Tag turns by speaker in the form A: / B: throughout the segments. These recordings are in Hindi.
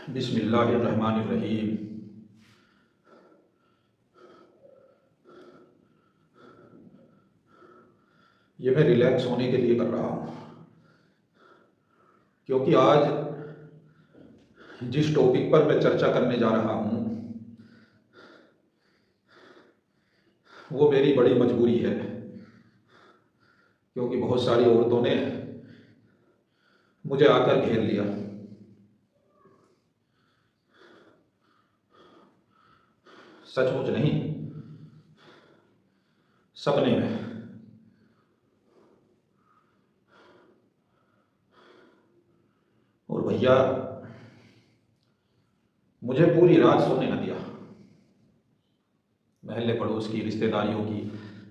A: बिस्मिल्लाहिर्रहमानिर्रहीम। ये मैं रिलैक्स होने के लिए कर रहा हूँ, क्योंकि आज जिस टॉपिक पर मैं चर्चा करने जा रहा हूँ वो मेरी बड़ी मजबूरी है, क्योंकि बहुत सारी औरतों ने मुझे आकर घेर लिया। सचमुच नहीं, सपने में। और भैया, मुझे पूरी रात सोने न दिया। महल्ले पड़ोस की, रिश्तेदारियों की,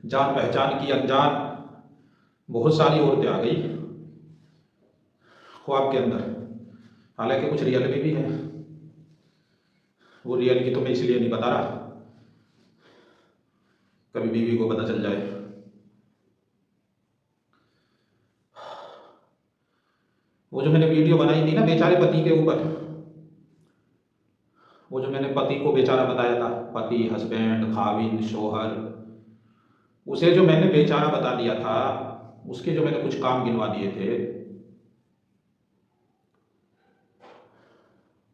A: जान पहचान की, अनजान बहुत सारी औरतें आ गई ख्वाब के अंदर। हालांकि कुछ रियल में भी है, वो रियल की तो मैं इसलिए नहीं बता रहा, कभी बीवी को पता चल जाए। वो जो मैंने वीडियो बनाई थी ना बेचारे पति के ऊपर, वो जो मैंने पति को बेचारा बताया था, पति, हस्बैंड, खाविंद, शोहर, उसे जो मैंने बेचारा बता दिया था, उसके जो मैंने कुछ काम गिनवा दिए थे।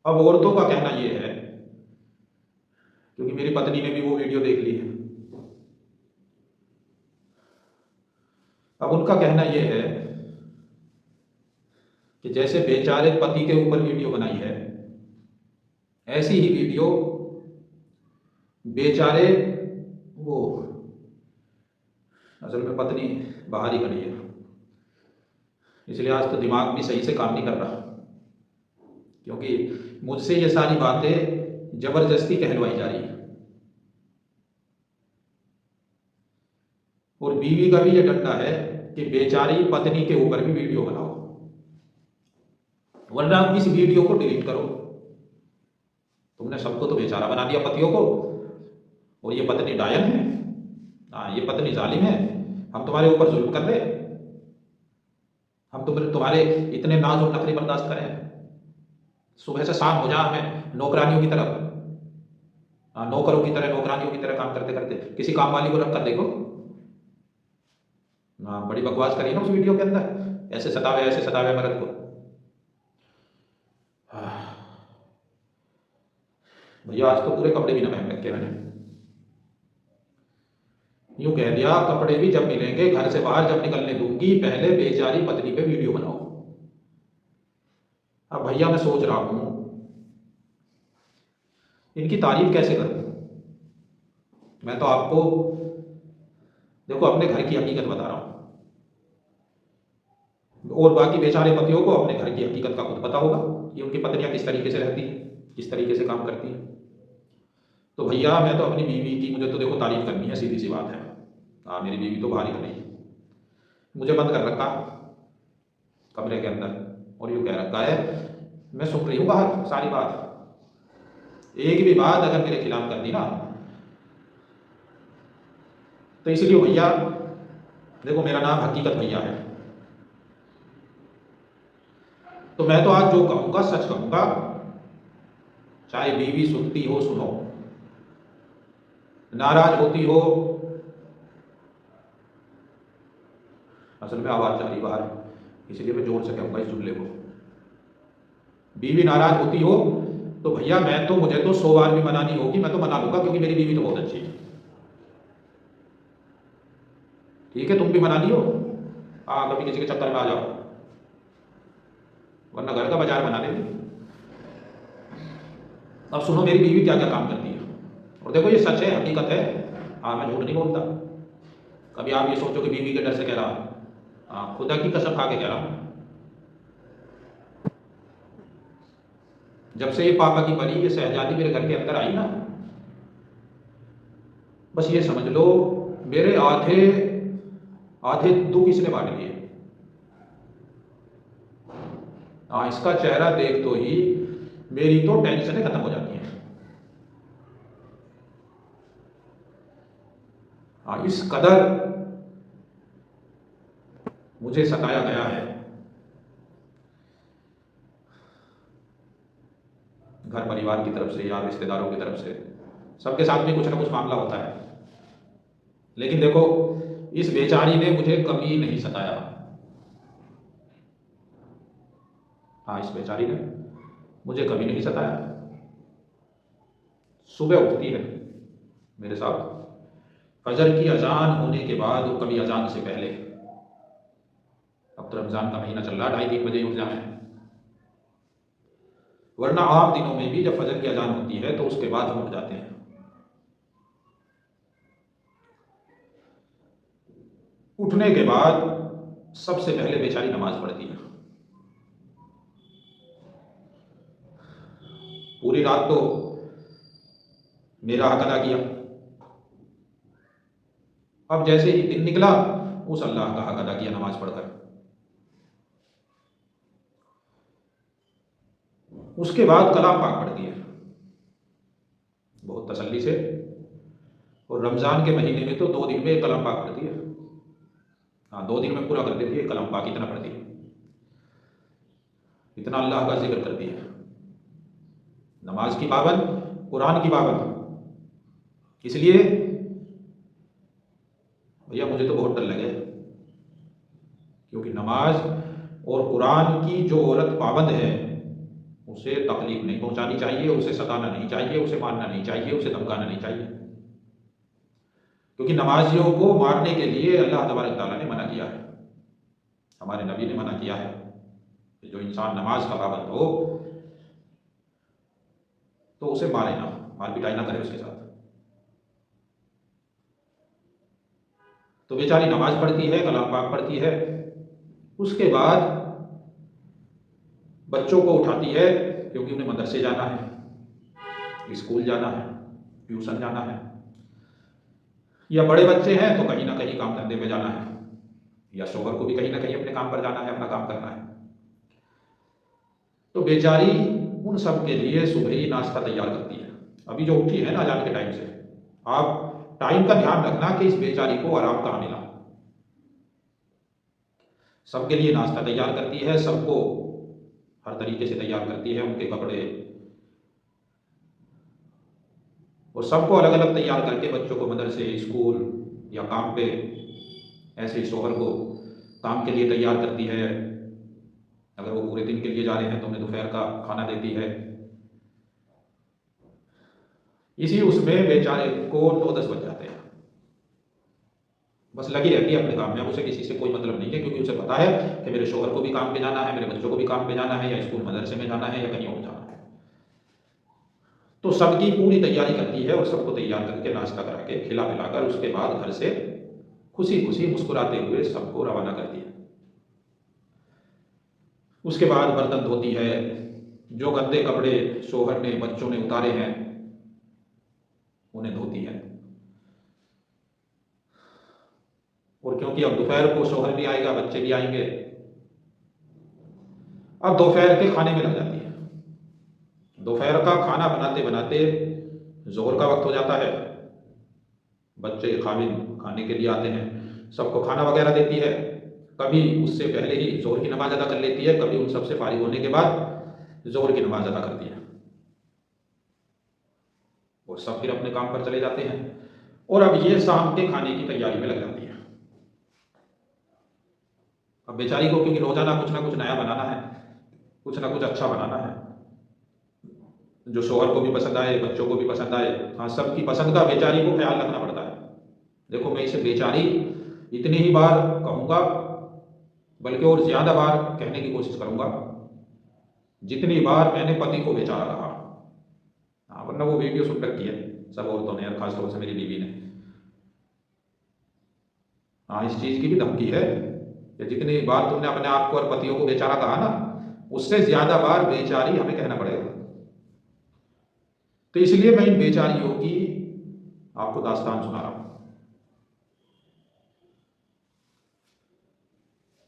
A: अब औरतों का कहना यह है, क्योंकि मेरी पत्नी ने भी वो वीडियो देख ली है, अब उनका कहना यह है कि जैसे बेचारे पति के ऊपर वीडियो बनाई है, ऐसी ही वीडियो बेचारे वो, असल में पत्नी बाहर ही खड़ी है, इसलिए आज तो दिमाग भी सही से काम नहीं कर रहा, क्योंकि मुझसे ये सारी बातें जबरदस्ती कहलवाई जा रही है। और बीवी का भी ये डंडा है कि बेचारी पत्नी के ऊपर भी वीडियो बनाओ, वरना इस वीडियो को डिलीट करो। तुमने सबको तो बेचारा बना दिया, पतियों को, और ये पत्नी डायन है, हाँ ये पत्नी जालिम है, हम तुम्हारे ऊपर जुल्म कर रहे हैं, हम तुम्हारे इतने नाज और नखरे बर्दाश्त करें, सुबह से शाम हो जा हमें नौकरानियों की तरह, नौकरों की तरह, नौकरानियों की तरह काम करते करते। किसी काम वाली को रख कर देखो, बड़ी बकवास करी ना उस वीडियो के अंदर, ऐसे सतावे मर्द को। भैया आज तो पूरे कपड़े भी ना पहन रखे मैंने, यूं कह दिया कपड़े भी जब मिलेंगे घर से बाहर जब निकलने दूंगी, पहले बेचारी पत्नी पे वीडियो बनाओ। अब भैया मैं सोच रहा हूं इनकी तारीफ कैसे करूं। मैं तो आपको देखो अपने घर की हकीकत बता रहा हूं, और बाकी बेचारे पतियों को अपने घर की हकीकत का खुद पता होगा कि उनकी पत्नियां किस तरीके से रहती हैं, किस तरीके से काम करती हैं। तो भैया मैं तो अपनी बीवी की, मुझे तो देखो तारीफ करनी है, सीधी सी बात है। हाँ मेरी बीवी तो भारी नहीं, मुझे बंद कर रखा कमरे के अंदर, और यूँ कह रखा है मैं सुन रही हूँ बाहर सारी बात, एक भी बात अगर मेरे खिलाफ कर दी ना, तो इसलिए भैया देखो मेरा नाम हकीकत भैया है, तो मैं तो आज जो कहूँगा सच कहूँगा, चाहे बीवी सुनती हो सुनो, नाराज होती हो, असल में आवाज़ जा रही बाहर इसलिए मैं जोर से कहूँगा इस जुमले को। बीवी नाराज होती हो तो भैया मैं तो, मुझे तो 100 बार भी मनानी होगी मैं तो मना लूंगा, क्योंकि मेरी बीवी तो बहुत अच्छी है। ठीक है तुम भी मना लियो, हाँ कभी किसी के चक्कर में आ जाओ, वरना घर का बाजार बना देगी। अब सुनो मेरी बीवी क्या क्या काम करती है, और देखो ये सच है, हकीकत है, हाँ मैं झूठ नहीं बोलता। कभी आप ये सोचो कि बीवी के डर से कह रहा, हाँ खुदा की कसम खा के कह रहा हूँ। जब से ये पापा की परी, ये शहजादी मेरे घर के अंदर आई ना, बस ये समझ लो मेरे आधे आधे दुख इसने बांट लिए। हाँ इसका चेहरा देख तो ही मेरी तो टेंशनें खत्म हो जाती हैं। हाँ इस कदर मुझे सताया गया है। घर परिवार की तरफ से या रिश्तेदारों की तरफ से, सबके साथ में कुछ ना कुछ मामला होता है। लेकिन देखो, इस बेचारी ने मुझे कभी नहीं सताया। हाँ, इस बेचारी ने मुझे कभी नहीं सताया। सुबह उठती है मेरे साथ, फजर की अजान होने के बाद और कभी अजान से पहले। अब तो रमज़ान का महीना चल रहा, 2:30-3 बजे उठ जाना है, वरना आम दिनों में भी जब फजर की अजान होती है तो उसके बाद हम उठ जाते हैं। उठने के बाद सबसे पहले बेचारी नमाज पढ़ती है। पूरी रात तो मेरा हक अदा किया। अब जैसे ही दिन निकला, उस अल्लाह का हक अदा किया नमाज पढ़कर। उसके बाद कलाम पाक पढ़ती है बहुत तसल्ली से, और रमज़ान के महीने में तो 2 दिन में कलाम पाक पढ़ती है। हाँ, 2 दिन में पूरा कर देती है कलाम पाक, इतना पढ़ती है, इतना अल्लाह का जिक्र करती है। नमाज की पाबंद, कुरान की पाबंद। इसलिए भैया मुझे तो बहुत डर लगे, क्योंकि नमाज और कुरान की जो औरत पाबंद है, उसे तकलीफ नहीं पहुंचानी चाहिए, उसे सताना नहीं चाहिए, उसे मारना नहीं चाहिए, उसे धमकाना नहीं चाहिए। क्योंकि नमाजियों को मारने के लिए अल्लाह तबारक तआला ने मना किया है, हमारे नबी ने मना किया है कि जो इंसान नमाज का पाबंद हो तो उसे मारे ना, मार पिटाई ना करे उसके साथ। तो बेचारी नमाज पढ़ती है, कलाम पाक पढ़ती है, उसके बाद बच्चों को उठाती है, क्योंकि उन्हें मदरसे जाना है, स्कूल जाना है, ट्यूशन जाना है, या बड़े बच्चे हैं तो कहीं ना कहीं काम धंधे में जाना है, या शोहर को भी कहीं ना कहीं अपने काम पर जाना है, अपना काम करना है। तो बेचारी उन सब के लिए सुबह ही नाश्ता तैयार करती है। अभी जो उठी है ना अजान के टाइम से, आप टाइम का ध्यान रखना कि इस बेचारी को आराम कहाँ मिला। सबके लिए नाश्ता तैयार करती है, सबको हर तरीके से तैयार करती है, उनके कपड़े, और सबको अलग अलग तैयार करके बच्चों को मदरसे, स्कूल या काम पे, ऐसे ही शोहर को काम के लिए तैयार करती है। अगर वो पूरे दिन के लिए जा रहे हैं तो उन्हें दोपहर का खाना देती है। इसी उसमें बेचारे को 9-10 बज जाते हैं, बस लगी रहती है अपने काम में। अब उसे किसी से कोई मतलब नहीं है, क्योंकि उसे पता है कि मेरे शोहर को भी काम पे जाना है, मेरे बच्चों को भी काम पे जाना है, या स्कूल मदरसे में जाना है, या कहीं और जाना है। तो सबकी पूरी तैयारी करती है, और सबको तैयार करके नाश्ता करा के खिला पिलाकर उसके बाद घर से खुशी खुशी मुस्कुराते हुए सबको रवाना करती है। उसके बाद बर्तन धोती है, जो गंदे कपड़े शोहर ने, बच्चों ने उतारे हैं उन्हें धोती है। और क्योंकि अब दोपहर को शोहर भी आएगा, बच्चे भी आएंगे, अब दोपहर के खाने में लग जाती है। दोपहर का खाना बनाते बनाते जोहर का वक्त हो जाता है, बच्चे खाने के लिए आते हैं, सबको खाना वगैरह देती है। कभी उससे पहले ही जोहर की नमाज अदा कर लेती है, कभी उन सबसे फारिग होने के बाद जोहर की नमाज अदा करती है, और सब फिर अपने काम पर चले जाते हैं। और अब ये शाम के खाने की तैयारी में लग जाती है। अब बेचारी को क्योंकि रोजाना कुछ ना कुछ नया बनाना है, कुछ ना कुछ अच्छा बनाना है, जो शोहर को भी पसंद आए, बच्चों को भी पसंद आए। हाँ, सबकी पसंद का बेचारी को ख्याल रखना पड़ता है। देखो, मैं इसे बेचारी इतनी ही बार कहूँगा, बल्कि और ज़्यादा बार कहने की कोशिश करूँगा जितनी बार मैंने पति को बेचारा कहा। हाँ, वरना वो वीडियो सुन रखी है सब औरतों ने, और खासतौर से मेरी बीवी ने। हाँ, इस चीज़ की भी धमकी है कि जितनी बार तुमने अपने आप को और पतियों को बेचारा कहा ना, उससे ज़्यादा बार बेचारी हमें कहना पड़ेगा। तो इसलिए मैं इन बेचारियों की आपको दास्तान सुना रहा हूं।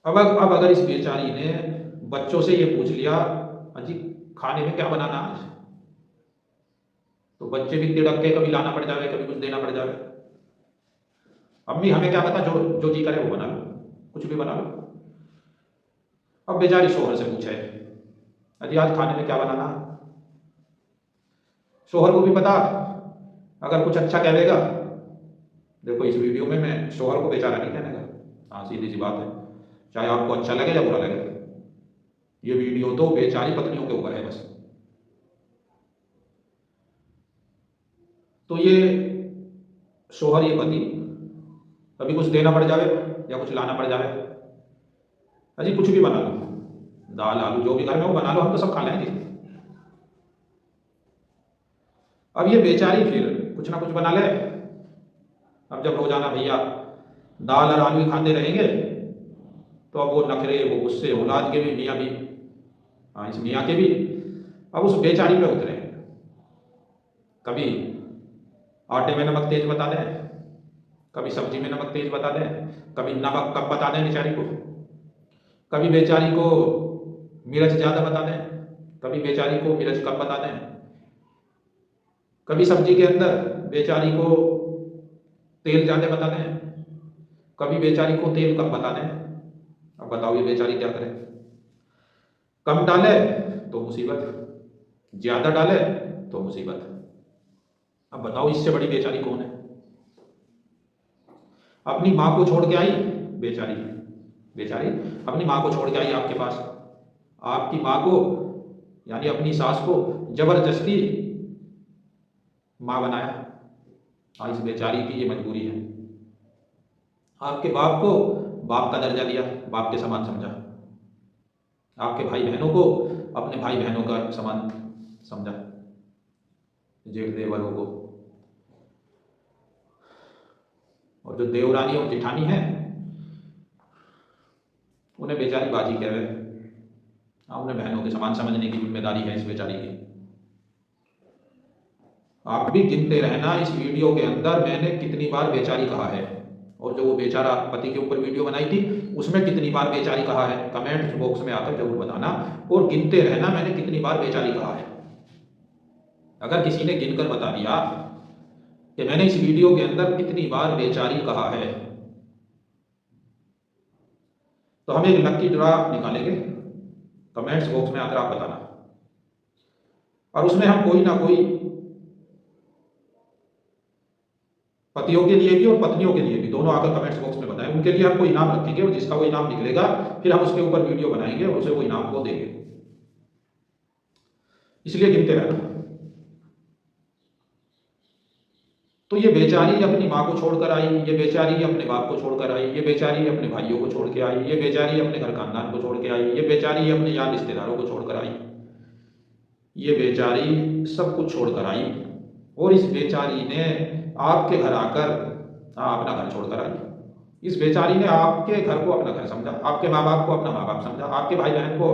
A: अब अगर इस बेचारी ने बच्चों से ये पूछ लिया, अजी खाने में क्या बनाना आज, तो बच्चे भी तिड़क के कभी लाना पड़ जावे, कभी कुछ देना पड़ जावे। अम्मी हमें क्या पता, जो जो जी करे वो बना लो, कुछ भी बना लो। अब बेचारी शोहर से पूछे, अजी आज खाने में क्या बनाना, शोहर को भी पता, अगर कुछ अच्छा कहेगा, देखो इस वीडियो में मैं शोहर को बेचारा नहीं कहने का, हाँ सीधी सी बात है, चाहे आपको अच्छा लगे या बुरा लगे, ये वीडियो तो बेचारी पत्नियों के ऊपर है बस। तो ये शोहर, ये पति, कभी कुछ देना पड़ जावे या कुछ लाना पड़ जावे, अजी कुछ भी बना लो, दाल आलू जो भी घर में वो बना लो, हम तो सब खा लेंगे। अब ये बेचारी फिर कुछ ना कुछ बना ले। अब जब रोजाना भैया दाल और आलू ही खाते रहेंगे तो अब वो नखरे, वो गुस्से औलाद के भी, मियाँ भी, हाँ इस मियाँ के भी अब उस बेचारी पे उतरे। कभी आटे में नमक तेज बता दें, कभी सब्जी में नमक तेज बता दें, कभी नमक कम बता दें बेचारी को, कभी बेचारी को मिर्च ज़्यादा बता दें, कभी बेचारी को मिर्च कम बता दें, कभी सब्जी के अंदर बेचारी को तेल ज़्यादा बता दें, कभी बेचारी को तेल कम बता दें। अब बताओ ये बेचारी क्या करे? कम डाले तो मुसीबत, ज़्यादा डाले तो मुसीबत। अब बताओ इससे बड़ी बेचारी कौन है? अपनी माँ को छोड़ के आई बेचारी, बेचारी अपनी माँ को छोड़ के आई आपके पास, आपकी माँ को यानी अपनी सास को जबरदस्ती माँ बनाया। हाँ इस बेचारी की ये मजबूरी है। आपके बाप को बाप का दर्जा दिया, बाप के समान समझा, आपके भाई बहनों को अपने भाई बहनों का समान समझा, जेठ देवरों को, और जो देवरानी और जेठानी है उन्हें बेचारी बाजी कह रहे। हाँ उन्हें बहनों के समान समझने की जिम्मेदारी है इस बेचारी की। आप भी गिनते रहना इस वीडियो के अंदर मैंने कितनी बार बेचारी कहा है, और जो वो बेचारा पति के ऊपर वीडियो बनाई थी उसमें कितनी बार बेचारी कहा है, कमेंट बॉक्स में आकर जरूर बताना, और गिनते रहना मैंने कितनी बार बेचारी कहा है। अगर किसी ने गिनकर बता दिया कि मैंने इस वीडियो के अंदर कितनी बार बेचारी कहा है तो हम एक लकी ड्रा निकालेंगे, कमेंट्स बॉक्स में आकर आप बताना, और उसमें हम कोई ना कोई पतियों के लिए भी और पत्नियों के लिए भी, दोनों आकर कमेंट्स बॉक्स में बताएं, उनके लिए हम कोई इनाम रखेंगे, और जिसका वो इनाम निकलेगा फिर हम उसके ऊपर वीडियो बनाएंगे और उसे वो इनाम को देंगे। इसलिए गिनते रहना। तो ये बेचारी अपनी माँ को छोड़कर आई, ये बेचारी अपने बाप को छोड़कर आई, ये बेचारी अपने भाइयों को छोड़ के आई, ये बेचारी अपने घर खानदान को छोड़ के आई, ये बेचारी अपने यार रिश्तेदारों को छोड़कर आई, ये बेचारी सब कुछ छोड़कर आई, और इस बेचारी ने आपके घर आकर अपना घर छोड़कर आई। इस बेचारी ने आपके घर को अपना घर समझा, आपके माँ बाप को अपना माँ बाप समझा, आपके भाई बहन को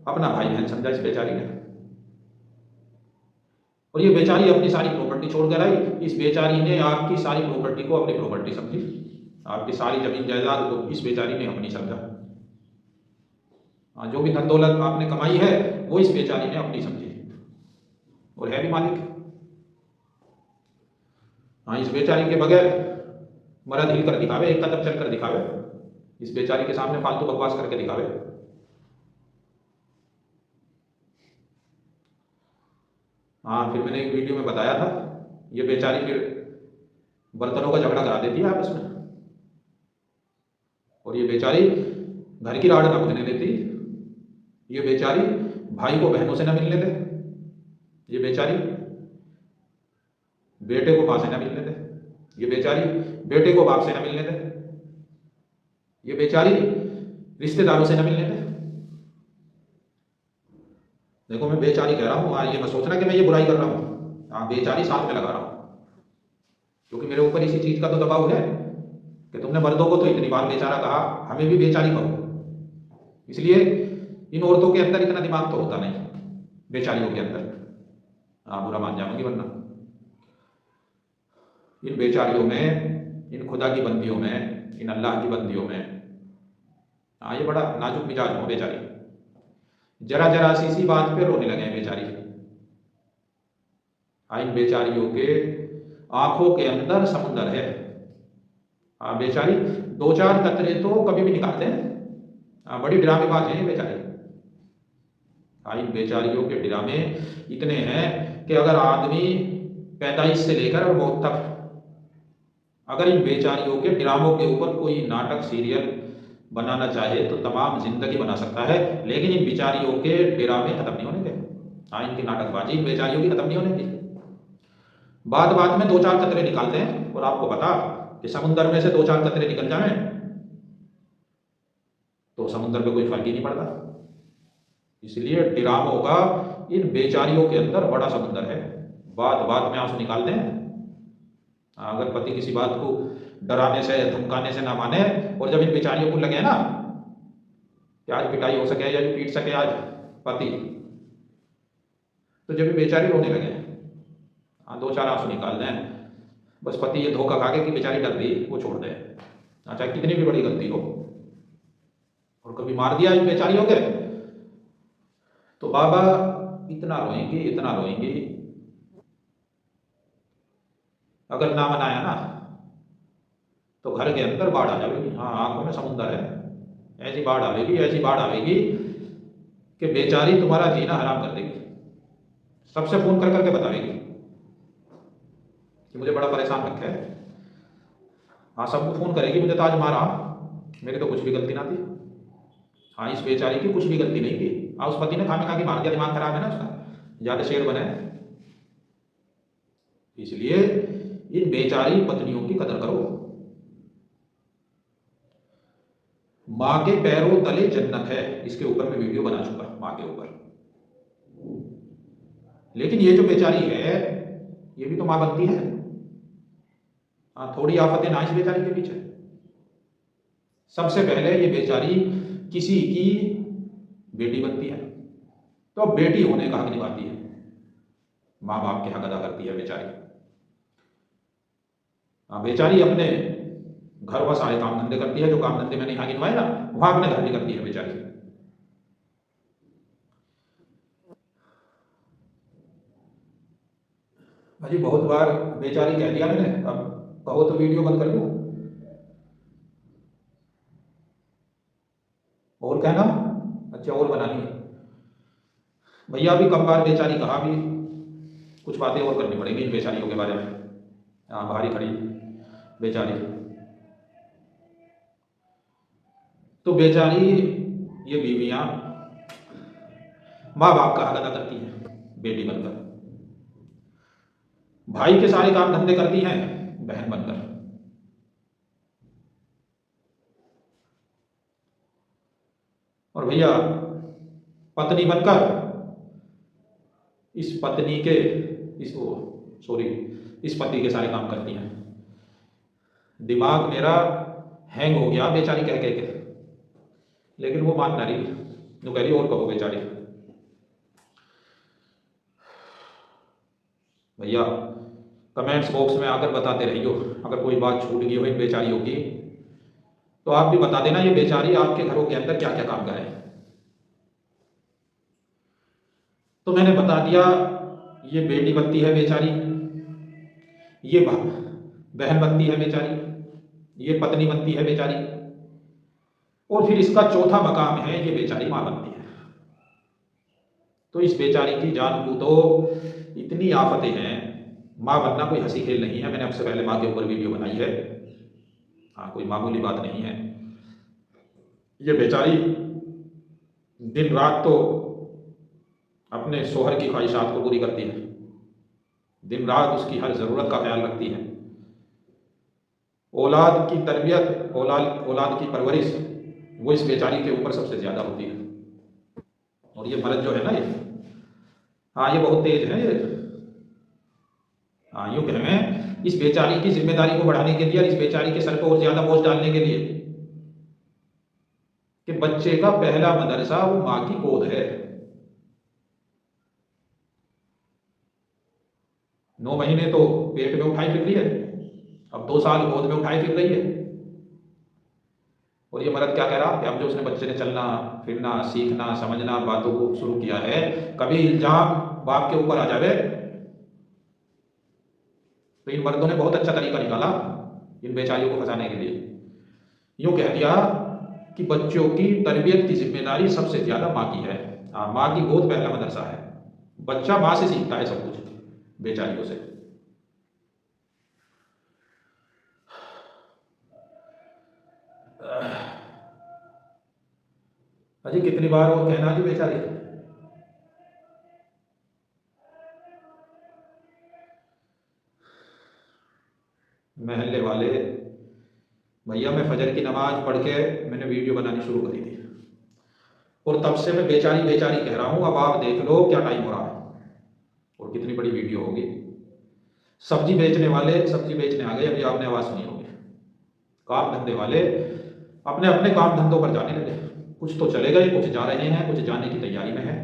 A: अपना भाई बहन समझा इस बेचारी ने। और ये बेचारी अपनी सारी प्रॉपर्टी छोड़कर आई, इस बेचारी ने आपकी सारी प्रॉपर्टी को अपनी प्रॉपर्टी समझी, आपकी सारी जमीन जायदाद को इस बेचारी ने अपनी समझा। जो भी धन दौलत आपने कमाई है वो इस बेचारी ने अपनी समझी, और है भी मालिक। इस बेचारी के बगैर मरद हिल कर दिखावे, एक कदम चल कर दिखावे, इस बेचारी के सामने फालतू बकवास करके दिखावे। फिर मैंने एक वीडियो में बताया था, ये बेचारी फिर बर्तनों का झगड़ा करा देती है आपस में, और ये बेचारी घर की राड़ ना बुझने देती, ये बेचारी भाई को बहनों से ना मिलने दे, ये बेचारी बेटे को माँ से ना मिलने दे, ये बेचारी बेटे को बाप से ना मिलने दे, ये बेचारी रिश्तेदारों से ना मिलने दे। देखो मैं बेचारी कह रहा हूँ, ये मत सोचना कि मैं ये बुराई कर रहा हूँ, बेचारी साथ में लगा रहा हूँ, क्योंकि मेरे ऊपर इसी चीज का तो दबाव है कि तुमने मर्दों को तो इतनी बार बेचारा कहा, हमें भी बेचारी कहो। इसलिए इन औरतों के अंदर इतना दिमाग तो होता नहीं, बेचारियों के अंदर, बुरा मान जाऊंगी वरना। इन बेचारियों में, इन खुदा की बंदियों में, इन अल्लाह की बंदियों में, ये बड़ा नाजुक मिजाज हो बेचारी, जरा जरा सी बात पे रोने लगे बेचारी। इन बेचारियों के आंखों के अंदर समुंदर है। बेचारी दो चार कतरे तो कभी भी निकालते हैं, बड़ी ड्रामेबाज है ये बेचारी। हाँ, इन बेचारियों के ड्रामे इतने हैं कि अगर आदमी पैदाइश से लेकर और मौत तक अगर इन बेचारियों के ड्रामों के ऊपर कोई नाटक सीरियल बनाना चाहे तो तमाम जिंदगी बना सकता है, लेकिन इन बेचारियों के ड्रामे खत्म नहीं होने के। हाँ, इनकी नाटकबाजी इन बेचारियों की खत्म नहीं होने की। बात बात में 2-4 कतरे निकालते हैं और आपको पता कि समुद्र में से 2-4 कतरे निकल जाए तो समुद्र पे कोई फर्क ही नहीं पड़ता। इसलिए ड्रामों का इन बेचारियों के अंदर बड़ा समुद्र है। बात बात में आंसू निकालते हैं। अगर पति किसी बात को डराने से धमकाने से ना माने और जब इन बेचारियों को लगे ना कि आज पिटाई हो सके या पीट सके आज पति, तो जब बेचारी रोने लगे, 2-4 आंसू निकाल दें, बस पति ये धोखा खा के कि बेचारी डर रही वो छोड़ दे, चाहे कितनी भी बड़ी गलती हो। और कभी मार दिया इन बेचारियों के तो बाबा इतना रोएंगे अगर ना मनाया ना तो घर के अंदर बाढ़ आ जाएगी। हाँ, आंखों में समुद्र है, ऐसी बाढ़ आवेगी कि बेचारी तुम्हारा जीना हराम कर देगी। सबसे फोन कर करके बताएगी कि मुझे बड़ा परेशान रखा है। हाँ, सबको फोन करेगी, मुझे तो आज मारा, मेरी तो कुछ भी गलती ना थी। हाँ, इस बेचारी की कुछ भी गलती नहीं थी। उस पति ने खाने खा के मार दिया, दिमाग खराब है ना उसका, ज्यादा शेर बने। इसलिए इन बेचारी पत्नियों की कदर करो। मां के पैरों तले जन्नत है, इसके ऊपर मैं वीडियो बना चुका मां के ऊपर। लेकिन ये जो बेचारी है ये भी तो मां बनती है। हाँ, थोड़ी आफतें ना इस बेचारी के पीछे। सबसे पहले ये बेचारी किसी की बेटी बनती है तो बेटी होने का हक निभाती है, माँ बाप के हक अदा करती है बेचारी। बेचारी अपने घर वह सारे काम धंधे करती है, जो काम धंधे मैंने यहाँ गिनवाए ना वहां अपने घर भी करती है बेचारी। भाजी बहुत बार बेचारी कह दिया मैंने, अब कहो तो वीडियो बंद कर दूं और कहना अच्छा और बनानी है। भैया अभी कब बार बेचारी कहा, भी कुछ बातें और करनी पड़ेगी इन बेचारियों के बारे में। बाहरी खड़ी बेचारी, तो बेचारी ये बीवियां माँ बाप का हक अदा करती हैं बेटी बनकर, भाई के सारे काम धंधे करती हैं बहन बनकर। और भैया पत्नी बनकर इस पत्नी के इस पति के सारे काम करती हैं। दिमाग मेरा हैंग हो गया बेचारी कह के, लेकिन वो मान ना रही, जो कह रही और कहो बेचारी। भैया कमेंट्स बॉक्स में आकर बताते रहियो, अगर कोई बात छूट गई हो इन बेचारियों की तो आप भी बता देना, ये बेचारी आपके घरों के अंदर क्या क्या काम करे। तो मैंने बता दिया, ये बेटी बनती है बेचारी, ये बहन बनती है बेचारी, ये पत्नी बनती है बेचारी, और फिर इसका चौथा मकाम है ये बेचारी मां बनती है। तो इस बेचारी की जान को तो इतनी आफतें हैं। मां बनना कोई हंसी खेल नहीं है, मैंने आपसे पहले मां के ऊपर वीडियो बनाई है। हाँ, कोई मामूली बात नहीं है। ये बेचारी दिन रात तो अपने शोहर की ख्वाहिशात को पूरी करती है, दिन रात उसकी हर जरूरत का ख्याल रखती है। औलाद की तरबियत, औलाद की परवरिश वो इस बेचारी के ऊपर सबसे ज्यादा होती है। और ये मर्द जो है ना, ये बहुत तेज है। यूं कहें इस बेचारी की जिम्मेदारी को बढ़ाने के लिए, इस बेचारी के सर पर और ज्यादा बोझ डालने के लिए कि बच्चे का पहला मदरसा वो मां की गोद है। 9 महीने तो पेट में उठाई फिर रही है, अब 2 साल गोद में उठाई फिर रही है। और ये मर्द क्या कह रहा कि अब जो उसने बच्चे ने चलना फिरना सीखना समझना बातों को शुरू किया है, कभी इल्जाम बाप के ऊपर आ जावे तो इन मर्दों ने बहुत अच्छा तरीका निकाला इन बेचारियों को फंसाने के लिए। यूं कह दिया कि बच्चों की तरबियत की जिम्मेदारी सबसे ज्यादा मां की है, हाँ, माँ की गोद पहला मदरसा है। बच्चा माँ से सीखता है सब कुछ, बेचारियों से। अजी कितनी बार और कहना जी बेचारी। महल्ले वाले भैया, मैं फजर की नमाज पढ़ के मैंने वीडियो बनानी शुरू करी थी और तब से मैं बेचारी बेचारी कह रहा हूं। अब आप देख लो क्या टाइम हो रहा है और कितनी बड़ी वीडियो होगी। सब्जी बेचने वाले सब्जी बेचने आ गए, अभी आपने आवाज सुनी होगी। काम धंधे वाले अपने अपने काम धंधों पर जाने लगे। कुछ तो चले गए, कुछ जा रहे हैं, कुछ जाने की तैयारी में है।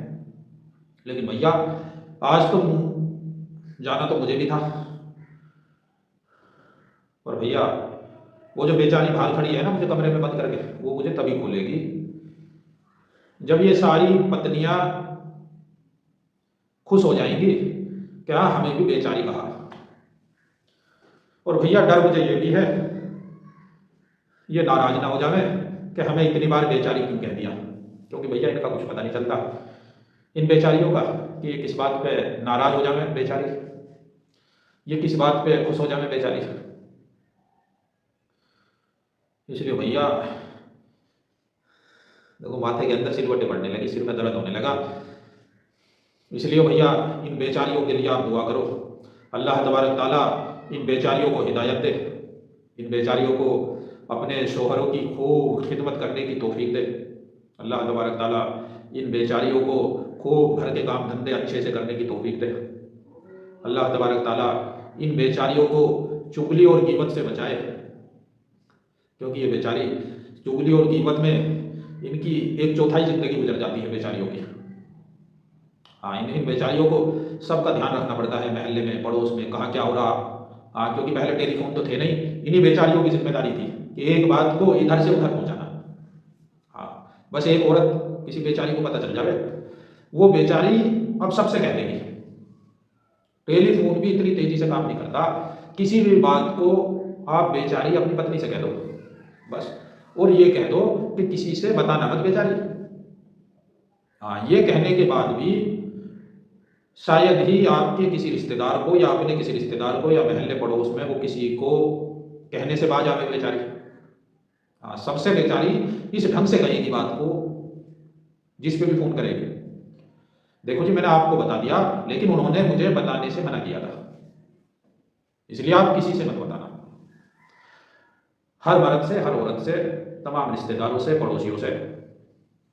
A: लेकिन भैया आज तो जाना तो मुझे भी था। और भैया वो जो बेचारी बाहर खड़ी है ना मुझे कमरे में बंद करके, वो मुझे तभी खोलेगी जब ये सारी पत्नियां खुश हो जाएंगी क्या हमें भी बेचारी कहा। और भैया डर मुझे ये भी है ये नाराज ना हो जावे कि हमें इतनी बार बेचारी क्यों कह दिया, क्योंकि भैया इनका कुछ पता नहीं चलता इन बेचारियों का कि ये किस बात पे नाराज हो जावे बेचारी, ये किस बात पे खुश हो जावे बेचारी। इसलिए भैया देखो माथे के अंदर सिलवटें पड़ने लगी, सिर में दर्द होने लगा। इसलिए भैया इन बेचारियों के लिए आप दुआ करो, अल्लाह तबारक ताला इन बेचारियों को हिदायत दे, इन बेचारियों को अपने शोहरों की खूब खिदमत करने की तौफीक दे। अल्लाह तबारक ताला इन बेचारियों को खूब घर के काम धंधे अच्छे से करने की तौफीक दे। अल्लाह तबारक ताला इन बेचारियों को चुगली और ग़ीबत से बचाए, क्योंकि ये बेचारी चुगली और ग़ीबत में इनकी 1/4 ज़िंदगी गुजर जाती है बेचारियों की। हाँ, इन बेचारियों को सबका ध्यान रखना पड़ता है, महल्ले में पड़ोस में कहाँ क्या हो रहा। हाँ, क्योंकि पहले टेलीफोन तो थे नहीं, इन्हीं बेचारियों की जिम्मेदारी थी कि एक बात को इधर से उधर पहुंचाना। हाँ, बस एक औरत किसी बेचारी को पता चल जाए, वो बेचारी अब सबसे कह देगी। टेलीफोन भी इतनी तेजी से काम नहीं करता, किसी भी बात को आप बेचारी अपनी पत्नी से कह दो बस, और ये कह दो कि किसी से बताना मत बेचारी। हाँ, ये कहने के बाद भी शायद ही आपके किसी रिश्तेदार को या अपने किसी रिश्तेदार को या महल्ले पड़ोस में वो किसी को कहने से बाज आवे बेचारी। हाँ, सबसे बेचारी इस ढंग से कहेगी बात को जिस पे भी फोन करेगी। देखो जी मैंने आपको बता दिया, लेकिन उन्होंने मुझे बताने से मना किया था, इसलिए आप किसी से मत बताना। हर मर्द से, हर औरत से, तमाम रिश्तेदारों से, पड़ोसियों से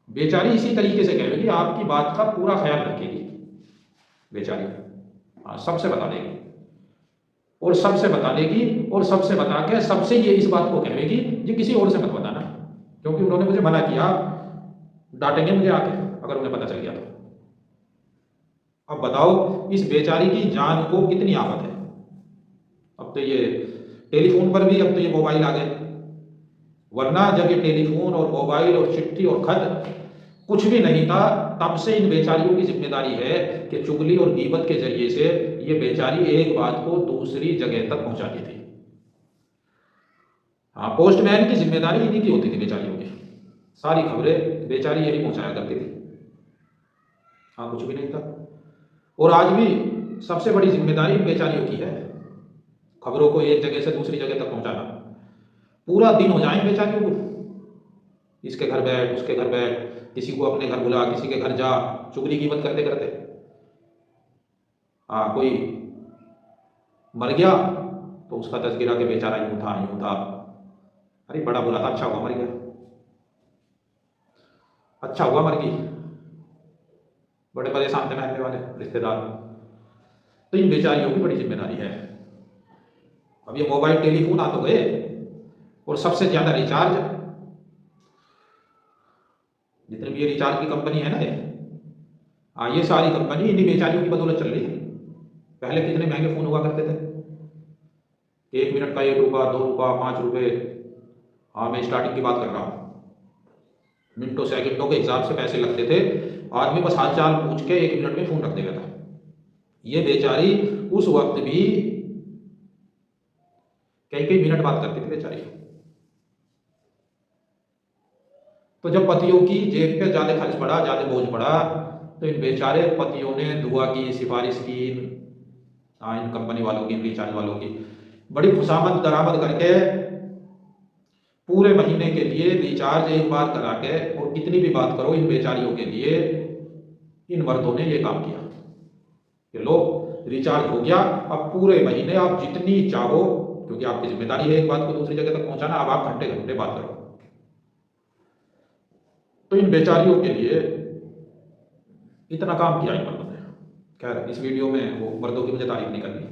A: बेचारी इसी तरीके से कहेगी, आपकी बात का पूरा ख्याल रखेगी बेचारी। हाँ, सबसे बता देगी और सबसे बता देगी और सबसे बता के सबसे ये इस बात को कहेगी जी किसी और से मत बताना, क्योंकि उन्होंने मुझे मना किया, डांटेंगे मुझे आके अगर उन्हें पता चल गया तो। अब बताओ इस बेचारी की जान को कितनी आफत है। अब तो ये टेलीफोन पर भी अब तो ये मोबाइल आ गए, वरना जब ये टेलीफोन और मोबाइल और चिट्ठी और खत कुछ भी नहीं था तब से इन बेचारियों की जिम्मेदारी है कि चुगली और गीबत के जरिए से ये बेचारी एक बात को दूसरी जगह तक पहुंचाती थी। हाँ, पोस्टमैन की जिम्मेदारी इन्हीं की होती थी बेचारियों की, सारी खबरें बेचारी यही पहुंचाया करती थी। हाँ, कुछ भी नहीं था। और आज भी सबसे बड़ी जिम्मेदारी बेचारियों की है, खबरों को एक जगह से दूसरी जगह तक पहुंचाना। पूरा दिन हो जाए बेचारियों को, इसके घर बैठ उसके घर बैठ, किसी को अपने घर बुला किसी के घर जा, चुगली कीमत करते करते। हाँ, कोई मर गया तो उसका तस्करा के बेचारा यूं था यूं था, अरे बड़ा बुरा था, अच्छा हुआ मर गया, अच्छा हुआ मर गई, बड़े परेशान थे महल्ले वाले रिश्तेदार। तो इन बेचारियों की बड़ी जिम्मेदारी है। अब ये मोबाइल टेलीफोन आ तो गए और सबसे ज्यादा रिचार्ज, जितनी भी ये रिचार्ज की कंपनी है ना हाँ, ये सारी कंपनी इन्हीं बेचारियों की बदौलत चल रही है। पहले कितने महंगे फोन हुआ करते थे, 1 मिनट का 1 रुपया 2 रुपया 5 रुपए। हाँ, मैं स्टार्टिंग की बात कर रहा हूँ, मिनटों सेकंडों के हिसाब से पैसे लगते थे। आदमी बस हाल चाल पूछ के 1 मिनट में फोन रख देगा था। ये बेचारी उस वक्त भी कई कई मिनट बात करती थी बेचारी। तो जब पतियों की जेब पे ज़्यादा खर्च पड़ा, ज़्यादा बोझ पड़ा, तो इन बेचारे पतियों ने दुआ की, सिफारिश की, इन कंपनी वालों की, रिचार्ज वालों की, बड़ी खुशामद दरामद करके पूरे महीने के लिए रिचार्ज एक बार करा के, और कितनी भी बात करो इन बेचारियों के लिए, इन मर्दों ने ये काम किया कि लो रिचार्ज हो गया, अब पूरे महीने आप जितनी चाहो, क्योंकि आपकी जिम्मेदारी है एक बात को दूसरी जगह तक पहुंचाना, अब आप घंटे घंटे बात करो। तो इन बेचारियों के लिए इतना काम किया इन मर्दों ने। खैर इस वीडियो में वो मर्दों की मुझे तारीफ नहीं करनी,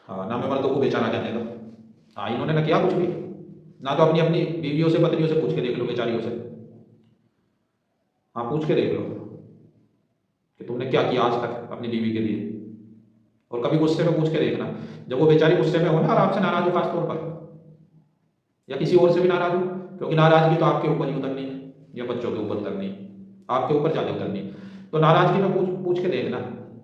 A: हाँ ना मैं मर्दों को बेचारा कहने का, हाँ इन्होंने ना किया कुछ भी ना, तो अपनी अपनी बीवियों से पत्नियों से पूछ के देख लो, बेचारियों से, हाँ पूछ के देख लो कि तुमने क्या किया आज तक अपनी बीवी के लिए, और कभी गुस्से में पूछ के देखना, जब वो बेचारी गुस्से में हो ना और आपसे नाराज हो खास तौर पर, या किसी और से भी नाराज हो, क्योंकि नाराजगी तो आपके ऊपर ही उतरनी है या बच्चों के ऊपर उतरनी, आपके ऊपर ज़्यादा उतरनी, तो नाराजगी में पूछ के देखना,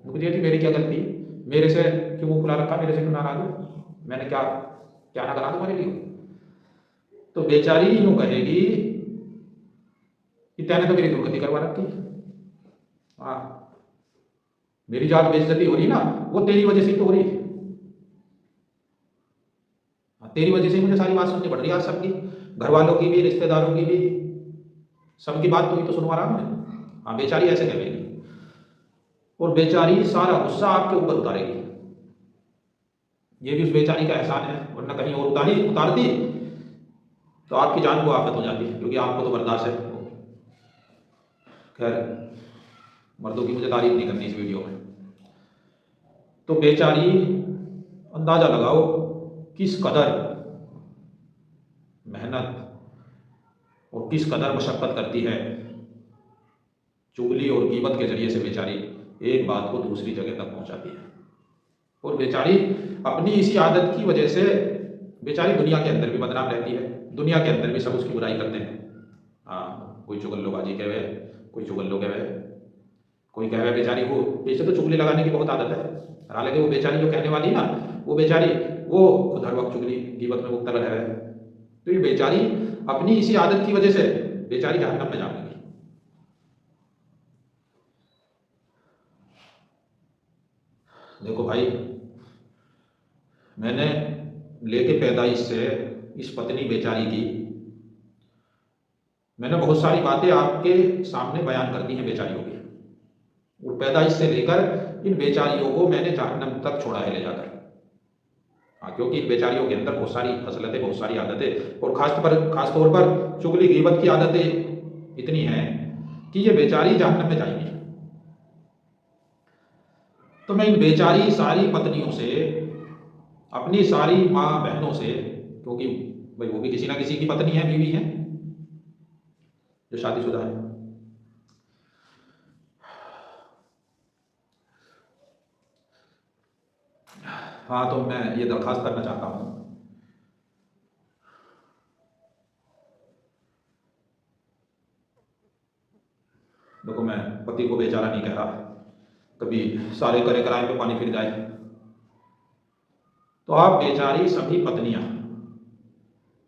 A: मुझे जी मेरी क्या गलती, मेरे से क्यों मुँह खुला रखा, मेरे से क्यों नाराज हो, मैंने क्या क्या ना करा तुम्हारे लिए। तो बेचारी यूँ कहेगी कि तैने तो मेरी दुर्गति करवा रखी, हाँ मेरी जात बेइज्जती हो रही ना, वो तेरी वजह से तो हो रही, तेरी वजह से ही मुझे सारी बात सुननी पड़ रही है आज सबकी, घर वालों की भी, रिश्तेदारों की भी, सबकी बात तो ही तो सुनवा रहा हूँ मैं। हाँ बेचारी ऐसे कहेगी, और बेचारी सारा गुस्सा आपके ऊपर उतारेगी, ये भी उस बेचारी का एहसान है, वरना कहीं और उतार दी तो आपकी जान को आफत हो जाती है, क्योंकि आपको तो बर्दाश्त है। खैर मर्दों की मुझे तारीफ नहीं करनी इस वीडियो में। तो बेचारी अंदाजा लगाओ किस कदर मेहनत और किस कदर मशक्कत करती है, चुगली और ग़ीबत के जरिए से बेचारी एक बात को दूसरी जगह तक पहुंचाती है, और बेचारी अपनी इसी आदत की वजह से बेचारी दुनिया के अंदर भी बदनाम रहती है, दुनिया के अंदर भी सब उसकी बुराई करते हैं। हाँ कोई चुगल्लोबाजी कहे, कोई चुगल्लो कहे, कोई कहे बेचारी को, वैसे तो चुगली लगाने की बहुत आदत है, हालांकि वो बेचारी जो कहने वाली ना, वो बेचारी वो खुद हर वक्त चुगली ग़ीबत में मुब्तला है। तो ये बेचारी अपनी इसी आदत की वजह से बेचारी जहन्नम में जाएगी। देखो भाई, मैंने लेके पैदाइश से इस पत्नी बेचारी की मैंने बहुत सारी बातें आपके सामने बयान कर दी हैं बेचारियों की, और पैदाइश से लेकर इन बेचारियों को मैंने जहन्नम तक छोड़ा है ले जाकर। हाँ क्योंकि इन बेचारियों के अंदर बहुत सारी खसलतें, बहुत सारी आदतें, और खास तौर पर चुगली ग़ीबत की आदतें इतनी हैं कि ये बेचारी जहन्नम में जाएगी। तो मैं इन बेचारी सारी पत्नियों से, अपनी सारी माँ बहनों से, क्योंकि भाई वो भी किसी ना किसी की पत्नी है, बीवी है, जो शादीशुदा है, हाँ तो मैं ये दरख्वास्त करना चाहता हूँ, देखो मैं पति को बेचारा नहीं कह रहा, कभी सारे करे कराए पे पानी फिर जाए, तो आप बेचारी सभी पत्नियां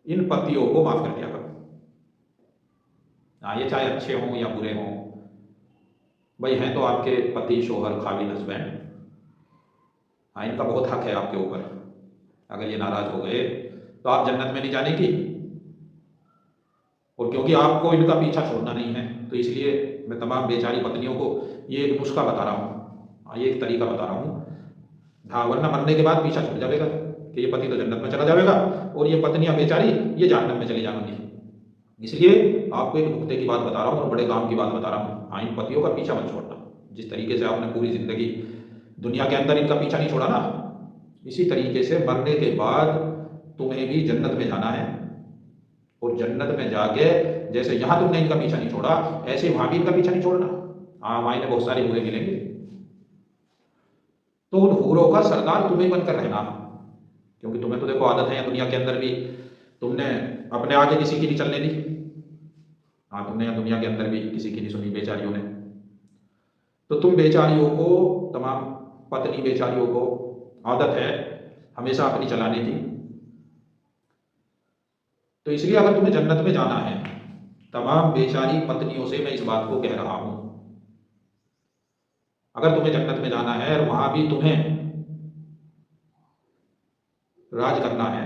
A: इन पतियों को माफ कर दिया करो। हाँ ये चाहे अच्छे हों या बुरे हों, भाई हैं तो आपके पति, शोहर, खाविन, हस्बैंड, हाँ इनका बहुत हक है आपके ऊपर। अगर ये नाराज हो गए तो आप जन्नत में नहीं जाने की, और क्योंकि आपको इनका पीछा छोड़ना नहीं है, तो इसलिए मैं तमाम बेचारी पत्नियों को ये एक नुस्खा बता रहा हूँ, ये एक तरीका बता रहा हूँ। हाँ वरना मरने के बाद पीछा छूट जाएगा कि ये पति तो जन्नत में चला जाएगा और ये पत्नियां बेचारी ये जहन्नम में चली जाएंगी। इसलिए आपको एक नुक्ते की बात बता रहा हूँ और बड़े काम की बात बता रहा हूँ। हाँ इन पतियों का पीछा मत छोड़ना, जिस तरीके से आपने पूरी ज़िंदगी दुनिया के अंदर इनका पीछा नहीं छोड़ा ना, इसी तरीके से मरने के बाद तुम्हें भी जन्नत में जाना है, और जन्नत में जाके जैसे यहाँ तुमने इनका पीछा नहीं छोड़ा, ऐसे वहाँ भी इनका पीछा नहीं छोड़ना। हाँ वहाँ इन्हें बहुत सारे हूरे मिलेंगे, तो उन हूरों का सरदार तुम्हें बनकर रहना, क्योंकि तुम्हें तो देखो आदत है दुनिया के अंदर भी, तुमने अपने आगे किसी की नहीं चलने दी। हाँ तुमने यहाँ दुनिया के अंदर भी किसी की नहीं सुनी बेचारियों ने, तो तुम बेचारियों को, तमाम पत्नी बेचारियों को आदत है हमेशा अपनी चलाने की। तो इसलिए अगर तुम्हें जन्नत में जाना है, तमाम बेचारी पत्नियों से मैं इस बात को कह रहा हूं, अगर तुम्हें जन्नत में जाना है और वहां भी तुम्हें राज करना है,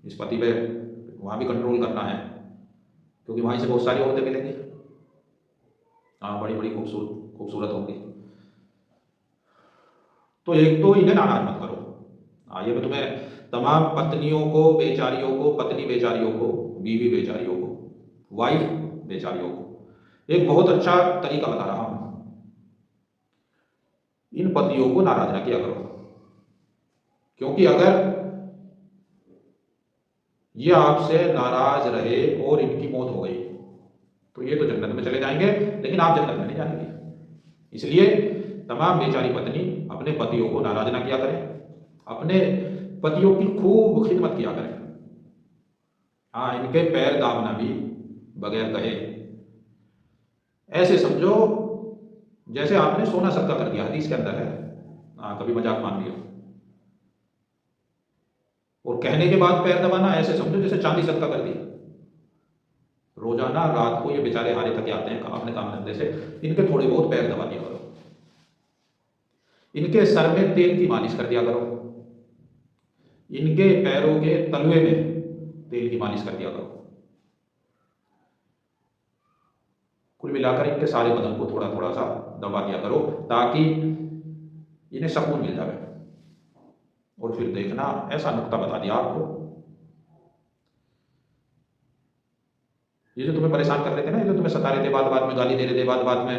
A: इस पति पे वहां भी कंट्रोल करना है, क्योंकि वहां से बहुत सारी औरतें मिलेंगी, हाँ बड़ी बड़ी खूबसूरत खूबसूरत होंगी, तो एक तो इन्हें नाराज मत करो। हाँ ये मैं तुम्हें तमाम पत्नियों को, बेचारियों को, पत्नी बेचारियों को, बीवी बेचारियों को, वाइफ बेचारियों को एक बहुत अच्छा तरीका बता रहा हूं। इन पतियों को नाराज ना किया करो, क्योंकि अगर ये आपसे नाराज रहे और इनकी मौत हो गई तो ये तो जन्नत में चले जाएंगे, लेकिन आप जन्नत में नहीं जाएंगे। इसलिए तमाम बेचारी पत्नी अपने पतियों को नाराज ना किया करें, अपने पतियों की खूब खिदमत किया करें। हाँ इनके पैर दाबना भी बगैर कहे, ऐसे समझो जैसे आपने सोना सदका कर दिया, हदीस के अंदर है। हाँ कभी मजाक मान लिया, और कहने के बाद पैर दबाना ऐसे समझो जैसे चांदी सदका कर दी। रोजाना रात को ये बेचारे हारे थके आते हैं अपने काम धंधे से, इनके थोड़े बहुत पैर दबा दिया करो, इनके सर में तेल की मालिश कर दिया करो, इनके पैरों के तलवे में तेल की मालिश कर दिया करो। कुल मिलाकर इनके सारे बदन को थोड़ा थोड़ा सा दबा दिया करो, ताकि इन्हें सुकून मिल जाए। और फिर देखना, ऐसा नुक्ता बता दिया आपको, ये जो तुम्हें परेशान कर रहे थे ना, ये जो तुम्हें सता रहे थे, बात बात में गाली दे रहे थे, बात बात में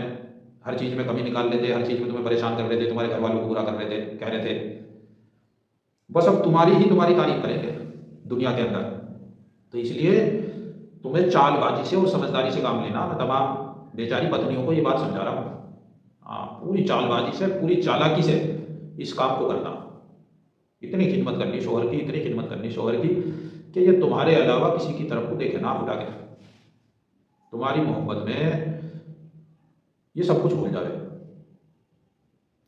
A: हर चीज में कमी निकाल रहे थे, हर चीज में तुम्हें परेशान कर रहे थे, तुम्हारे घर वालों को बुरा कर रहे थे, कह रहे थे, बस अब तुम्हारी तारीफ करेंगे दुनिया के अंदर। तो इसलिए तुम्हें चालबाजी से और समझदारी से काम लेना। मैं तमाम बेचारी पत्नियों को ये बात समझा रहा हूँ। हाँ पूरी चालबाजी से, पूरी चालाकी से इस काम को करना। इतनी खिदमत करनी शोहर की, इतनी खिदमत करनी शोहर की कि ये तुम्हारे अलावा किसी की तरफ को देखे ना उठा के, तुम्हारी मोहब्बत में ये सब कुछ भूल जाए।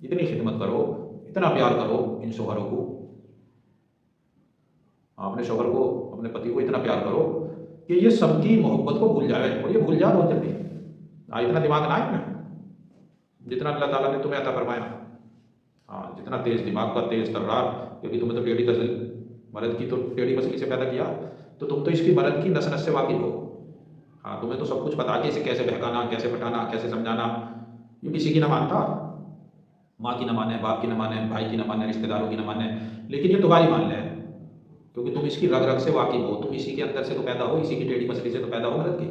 A: इतनी खिदमत करो, इतना प्यार करो इन शोहरों को, अपने शोहर को, अपने पति को इतना प्यार करो कि ये सबकी मोहब्बत को भूल जाए, और ये भूल जाए बहुत जल्दी। इतना दिमाग ना है जितना अल्लाह ताला ने तुम्हें अता फरमाया। हाँ जितना तेज दिमाग का, तेज तर्रार, क्योंकि तुम्हें तो टेढ़ी तसल मर्द की तो टेढ़ी मछली से पैदा किया, तो तुम तो इसकी मर्द की नस नस से वाकिफ हो। हाँ तुम्हें तो सब कुछ पता कि इसे कैसे बहकाना, कैसे पटाना, कैसे समझाना। ये किसी की ना मानता, माँ की ना माने, बाप की ना माने, भाई की ना माने, रिश्तेदारों की ना माने, लेकिन ये तुम्हारी मान ले, क्योंकि तुम इसकी रग रग से वाकिफ हो, तुम इसी के अंदर से तो पैदा हो, इसी की टेढ़ी मछली से तो पैदा हो मर्द की,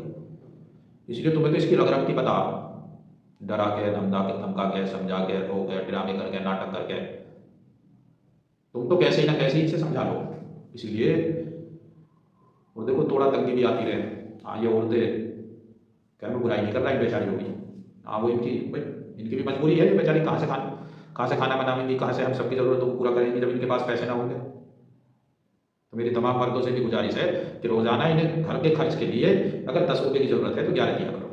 A: इसलिए तुम्हें तो इसकी रग रग की पता। डरा के, धमका के, समझा के, रो के, ड्रामे करके, नाटक करके, तुम तो कैसे ना कैसे इसे समझा लो। इसलिए और देखो थोड़ा तंगी भी आती रहे। हाँ ये औरतें, क्या मैं बुराई नहीं कर रहा है बेचारियों की, हाँ वो इनकी भी मजबूरी है। ये बेचारी कहाँ से खाना बनाएंगी, कहाँ से हम सबकी ज़रूरतों को पूरा करेंगी जब इनके पास पैसे ना होंगे। तो मेरी तमाम मर्दों से भी गुजारिश है कि रोज़ाना इन्हें घर के खर्च के लिए अगर 10 रुपये की ज़रूरत है तो 11 दिया करो।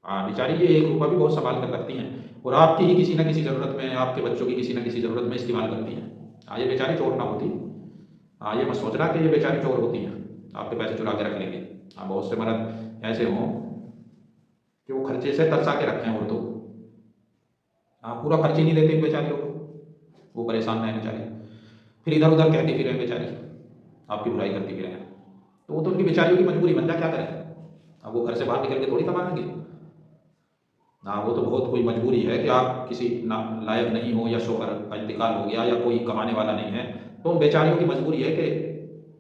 A: हाँ बेचारी ये 1 रुपया भी बहुत संभाल कर रखती हैं, और आपकी ही किसी न किसी ज़रूरत में, आपके बच्चों की किसी न किसी ज़रूरत में इस्तेमाल करती हैं। हाँ ये बेचारी चोर ना होती। हाँ ये मत सोचना कि ये बेचारी चोर होती हैं, आपके पैसे चुरा के रख लेंगे। हाँ बहुत से मर्द ऐसे हों कि वो खर्चे से तरसा के रखें औरतों को। हाँ पूरा खर्च ही नहीं देते बेचारियों को, वो परेशान रहें बेचारी, फिर इधर उधर कहती फिरें बेचारी, आपकी बुराई करती फिरें। तो वो तो उनकी बेचारियों की मजबूरी बन जा, क्या करें। अब वो घर से बाहर निकल के थोड़ी कमाएंगे। हाँ वो तो बहुत कोई मजबूरी है कि आप किसी लायक नहीं हो, या शोहर का इंतकाल हो गया, या कोई कमाने वाला नहीं है, तो उन बेचारियों की मजबूरी है कि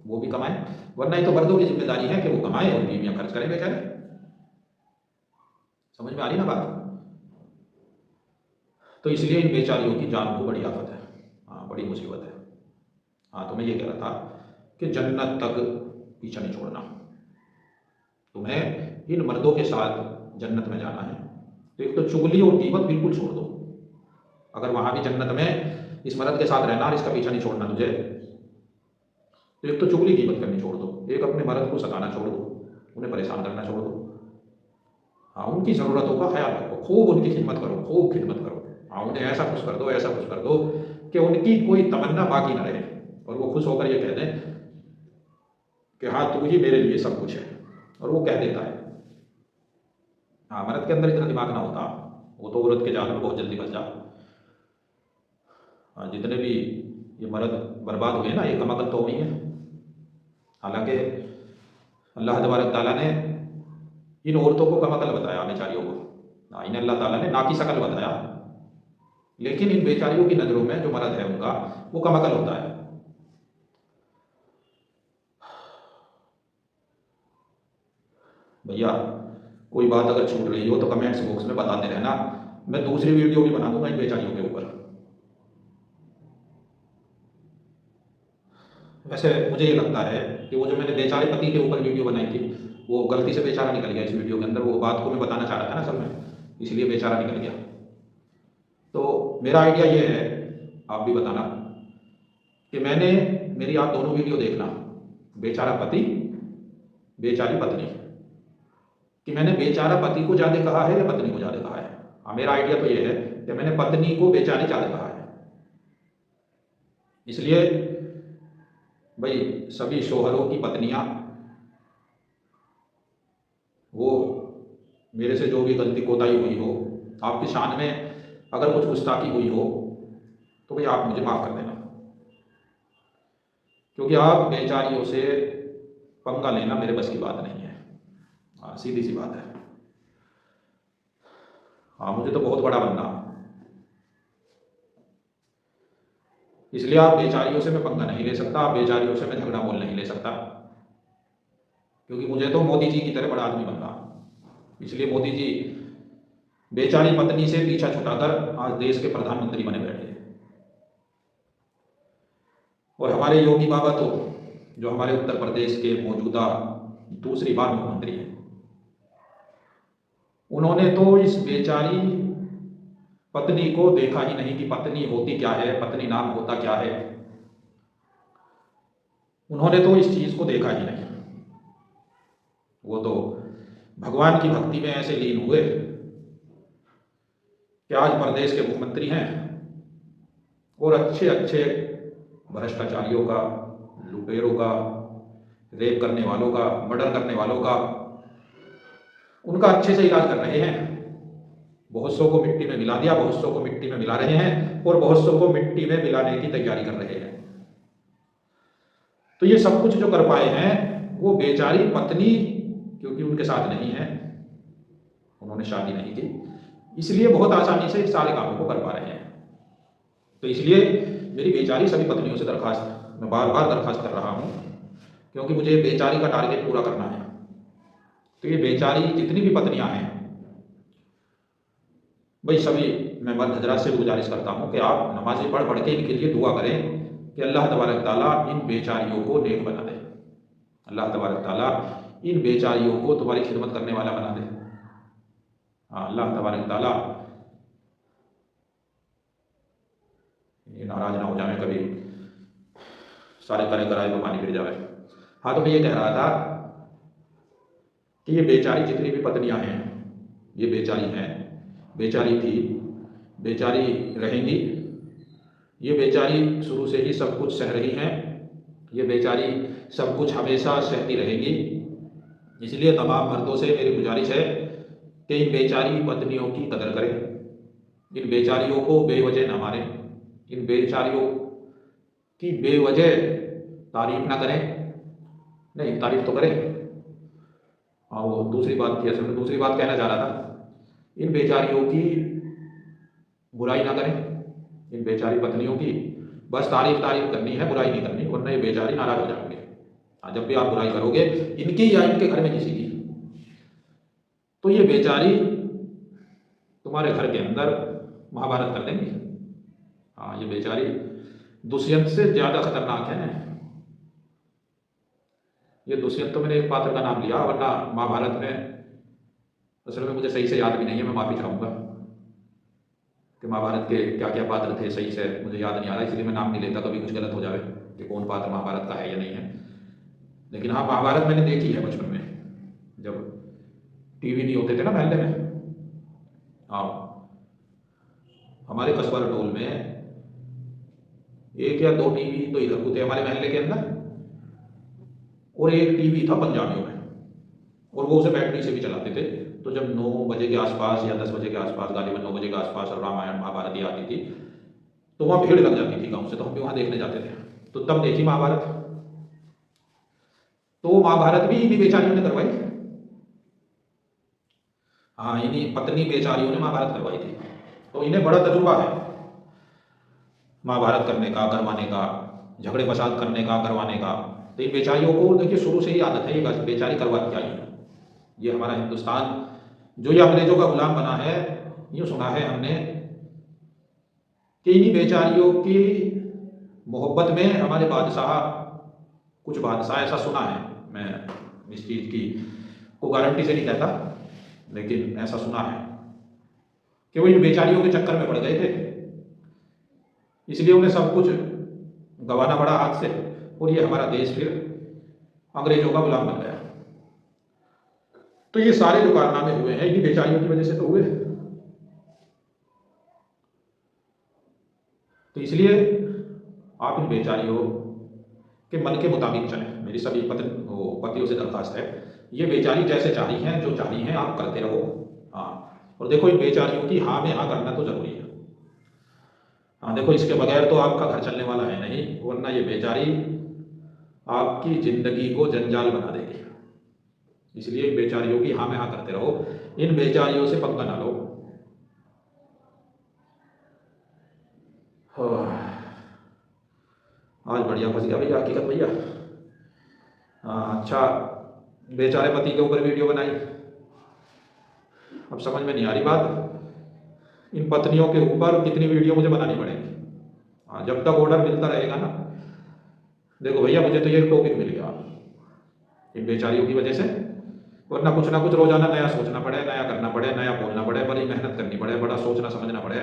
A: वो भी कमाएं। वरना ही तो मर्दों की जिम्मेदारी है कि वो कमाएं और बीवियां खर्च करें बेचारे। समझ में आ रही ना बात। तो इसलिए इन बेचारियों की जान को बड़ी आफत है, हाँ बड़ी मुसीबत है। हाँ तो मैं ये कह रहा था कि जन्नत तक पीछा नहीं छोड़ना, तुम्हें इन मर्दों के साथ जन्नत में जाना है। तो एक तो चुगली और गीबत बिल्कुल छोड़ दो। अगर वहां भी जन्नत में इस मर्द के साथ रहना और इसका पीछा नहीं छोड़ना तुझे, तो एक तो चुगली गीबत करनी छोड़ दो, एक अपने मर्द को सताना छोड़ दो, उन्हें परेशान करना छोड़ दो। हाँ उनकी ज़रूरतों का ख्याल रखो, खूब उनकी खिदमत करो, खूब खिदमत करो। हाँ उन्हें ऐसा खुश कर दो, ऐसा खुश कर दो कि उनकी कोई तमन्ना बाकी ना रहे, और वो खुश होकर ये कह दें कि हाँ तू ही मेरे लिए सब कुछ है। और वो कह देता है। हाँ, मर्द के अंदर इतना दिमाग ना होता, वो तो औरत के जाल में बहुत जल्दी फंस जाता। हाँ, जितने भी ये मर्द बर्बाद हुए ना, ये कमाकल तो हुई है। हालांकि अल्लाह तबारक ताला ने इन औरतों को कमाकल बताया, बेचारियों को। हाँ, इन्हें अल्लाह ताला ने नाकी शकल बताया, लेकिन इन बेचारियों की नज़रों में जो मर्द है उनका, वो कमाकल होता है। भैया, कोई बात अगर छूट रही हो तो कमेंट्स बॉक्स में बताते रहना, मैं दूसरी वीडियो भी बना दूंगा इन बेचारियों के ऊपर। वैसे मुझे ये लगता है कि वो जो मैंने बेचारे पति के ऊपर वीडियो बनाई थी, वो गलती से बेचारा निकल गया इस वीडियो के अंदर। वो बात को मैं बताना चाह रहा था ना असल में, इसलिए बेचारा निकल गया। तो मेरा आइडिया ये है, आप भी बताना, कि मेरी आप दोनों वीडियो देखना, बेचारा पति, बेचारी पत्नी, कि मैंने बेचारा पति को ज़्यादा कहा है या पत्नी को ज़्यादा कहा है। हाँ, मेरा आइडिया तो ये है कि मैंने पत्नी को बेचारी ज़्यादा कहा है। इसलिए भाई, सभी शोहरों की पत्नियां, वो मेरे से जो भी गलती कोताही हुई हो, आपकी शान में अगर कुछ गुस्ताखी हुई हो, तो भाई आप मुझे माफ़ कर देना, क्योंकि आप बेचारियों से पंगा लेना मेरे बस की बात नहीं है। हाँ, सीधी सी बात है। हाँ, मुझे तो बहुत बड़ा बनना, इसलिए आप बेचारियों से मैं पंगा नहीं ले सकता, आप बेचारियों से मैं झगड़ा मोल नहीं ले सकता, क्योंकि मुझे तो मोदी जी की तरह बड़ा आदमी बनना। इसलिए मोदी जी बेचारी पत्नी से पीछा छुटाकर आज देश के प्रधानमंत्री बने बैठे। और हमारे योगी बाबा तो, जो हमारे उत्तर प्रदेश के मौजूदा दूसरी बार मुख्यमंत्री हैं, उन्होंने तो इस बेचारी पत्नी को देखा ही नहीं कि पत्नी होती क्या है, पत्नी नाम होता क्या है। उन्होंने तो इस चीज को देखा ही नहीं। वो तो भगवान की भक्ति में ऐसे लीन हुए कि आज प्रदेश के मुख्यमंत्री हैं, और अच्छे अच्छे भ्रष्टाचारियों का, लुटेरों का, रेप करने वालों का, मर्डर करने वालों का, उनका अच्छे से इलाज कर रहे हैं। बहुत सौ को मिट्टी में मिला दिया, बहुत सौ को मिट्टी में मिला रहे हैं, और बहुत सौ को मिट्टी में मिलाने की तैयारी कर रहे हैं। तो ये सब कुछ जो कर पाए हैं, वो बेचारी पत्नी, क्योंकि उनके साथ नहीं है, उन्होंने शादी नहीं की, इसलिए बहुत आसानी से सारे कामों को कर पा रहे हैं। तो इसलिए मेरी बेचारी सभी पत्नियों से दरखास्त, मैं बार बार दरखास्त कर रहा हूँ, क्योंकि मुझे बेचारी का टारगेट पूरा करना है। तो ये बेचारी जितनी भी पत्नियां हैं भाई, सभी मैं मर्द हजरात से गुजारिश करता हूँ कि आप नमाज़ें पढ़ पढ़ के इनके लिए दुआ करें कि अल्लाह तबारक ताला इन बेचारियों को नेक बना दे, अल्लाह तबारक ताला इन बेचारियों को तुम्हारी खिदमत करने वाला बना दे। हाँ, अल्लाह तबारक ताला ये नाराज ना हो जाए कभी, सारे करे कराए में पानी गिर जाए। हाँ, तो मैं ये कह रहा था कि ये बेचारी जितनी भी पत्नियां हैं, ये बेचारी हैं, बेचारी थी, बेचारी रहेंगी। ये बेचारी शुरू से ही सब कुछ सह रही हैं, ये बेचारी सब कुछ हमेशा सहती रहेगी। इसलिए तमाम मर्दों से मेरी गुजारिश है कि इन बेचारी पत्नियों की कदर करें, इन बेचारियों को बेवजह न मारें, इन बेचारियों की बेवजह तारीफ ना करें। नहीं, तारीफ तो करें। हाँ, वो दूसरी बात थी, असल में दूसरी बात कहना चाह रहा था, इन बेचारियों की बुराई ना करें, इन बेचारी पत्नियों की बस तारीफ तारीफ करनी है, बुराई नहीं करनी, वरना ये बेचारी नाराज हो जाएंगे। हाँ, जब भी आप बुराई करोगे इनकी या इनके घर में किसी की, तो ये बेचारी तुम्हारे घर के अंदर महाभारत कर देंगी। हाँ, ये बेचारी दुष्यंत से ज्यादा खतरनाक है। ये दुष्यंत तो मैंने एक पात्र का नाम लिया, वरना महाभारत में असल में मुझे सही से याद भी नहीं है, मैं माफी चाहूंगा कि महाभारत के क्या क्या पात्र थे, सही से मुझे याद नहीं आ रहा, इसलिए मैं नाम नहीं लेता, कभी कुछ गलत हो जाए कि कौन पात्र महाभारत का है या नहीं है। लेकिन हाँ, महाभारत मैंने देखी है बचपन में, जब टीवी नहीं होते थे ना महल्ले में। हाँ, हमारे कस्बा रटोल में एक या दो टीवी तो इधर को थे हमारे महल्ले के अंदर, और एक टीवी था पंजाबियों में, और वो उसे बैटरी से भी चलाते थे। तो जब 9 बजे के आसपास या 10 बजे के आसपास, गालिबन 9 बजे के आसपास और रामायण महाभारत ये आती थी, तो वहाँ भीड़ लग जाती थी गाँव से, तो हम भी वहाँ देखने जाते थे। तो तब देखी महाभारत। तो महाभारत भी इन्हीं बेचारियों ने करवाई। हाँ, इन्हीं पत्नी बेचारियों ने महाभारत करवाई थी। तो इन्हें बड़ा तजुर्बा है महाभारत करने का, करवाने का, झगड़े फसाद करने का, करवाने का। तो इन बेचारियों को देखिए शुरू से ही आदत है, ये बेचारी करवाती आई है। ये हमारा हिंदुस्तान जो ये अंग्रेजों का गुलाम बना है, यूँ सुना है हमने कि इन्हीं बेचारियों की मोहब्बत में हमारे बादशाह, कुछ बादशाह, ऐसा सुना है। मैं इस चीज़ की को गारंटी से नहीं कहता, लेकिन ऐसा सुना है कि वो इन बेचारियों के चक्कर में पड़ गए थे, इसलिए उन्हें सब कुछ गंवाना पड़ा हाथ से, और ये हमारा देश फिर अंग्रेजों का गुलाम बन गया। तो ये सारे जो कारनामे हुए हैं इन्हीं बेचारियों की वजह से तो हुए। तो इसलिए आप इन बेचारियों के मन के मुताबिक चलें। मेरी सभी पतियों से दरखास्त है, ये बेचारी जैसे चाह रही हैं, जो चाह रही हैं आप करते रहो। हाँ, और देखो इन बेचारियों की हाँ में हाँ करना तो जरूरी है। हाँ देखो, इसके बगैर तो आपका घर चलने वाला है नहीं, वरना ये बेचारी आपकी जिंदगी को जंजाल बना देगी। इसलिए इन बेचारियों की हाँ में हाँ करते रहो, इन बेचारियों से पंगा ना लो। आज बढ़िया फंस गया भैया, हकीकत भैया। अच्छा, बेचारे पति के ऊपर वीडियो बनाई। अब समझ में नहीं आ रही बात, इन पत्नियों के ऊपर कितनी वीडियो मुझे बनानी पड़ेगी। हाँ, जब तक ऑर्डर मिलता रहेगा ना। देखो भैया, मुझे तो ये टॉपिक मिल गया इन बेचारियों की वजह से, वरना कुछ ना कुछ रोजाना नया सोचना पड़े, नया करना पड़े, नया बोलना पड़े, बड़ी मेहनत करनी पड़े, बड़ा सोचना समझना पड़े।